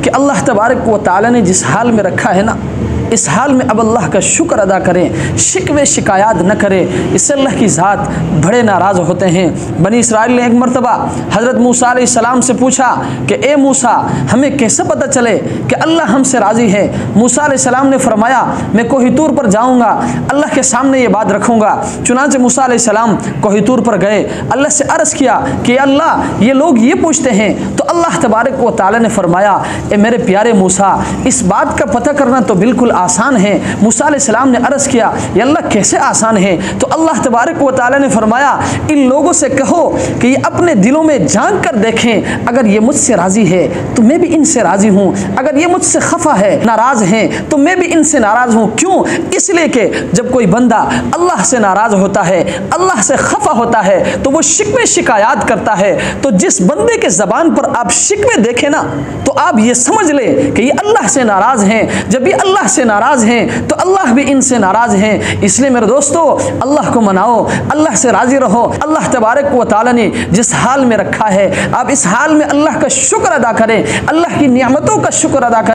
कि अल्लाह तबारक व तआला ने जिस हाल में रखा है ना, इस हाल में अब अल्लाह का शुक्र अदा करें, शिकवे शिकायत न करें। इससे अल्लाह की ज़ात बड़े नाराज़ होते हैं। बनी इसराइल ने एक मरतबा हज़रत मूसा अलैहिस्सलाम से पूछा कि ए मूसा, हमें कैसे पता चले कि अल्लाह हमसे राज़ी है? मूसा अलैहिस्सलाम ने फरमाया, मैं कोहितूर पर जाऊँगा, अल्लाह के सामने ये बात रखूँगा। चुनांचे मूसा अलैहिस्सलाम कोहितूर पर गए, अल्लाह से अर्ज़ किया कि अल्लाह ये लोग ये पूछते हैं। तो अल्लाह तबारक व तआला ने फरमाया, ए मेरे प्यारे मूसा, इस बात का पता करना तो बिल्कुल आसान है। मूसा अलैहिस्सलाम ने अर्ज़ किया, या अल्लाह कैसे आसान है? तो अल्लाह तबारक व तआला ने फरमाया, इन लोगों से कहो कि ये अपने दिलों में झांक कर देखें, अगर ये मुझसे राज़ी है तो मैं भी इनसे राज़ी हूँ, अगर ये मुझसे खफा है, नाराज़ हैं, तो मैं भी इनसे नाराज़ हूँ। क्यों? इसलिए कि जब कोई बंदा अल्लाह से नाराज़ होता है, अल्लाह से खफा होता है, तो वो शिकवे शिकायत करता है। तो जिस बंदे के ज़बान पर आप शिकवे देखें ना, तो आप ये समझ लें कि ये अल्लाह से नाराज़ हैं। जब ये अल्लाह से नाराज़ हैं तो अल्लाह भी इनसे नाराज़ हैं। इसलिए मेरे दोस्तों, अल्लाह को मनाओ, अल्लाह से राज़ी रहो। अल्लाह तबारक व तआला ने जिस हाल में रखा है, आप इस हाल में अल्लाह का शुक्र अदा करें, अल्लाह की नियामतों का शुक्र अदा करें।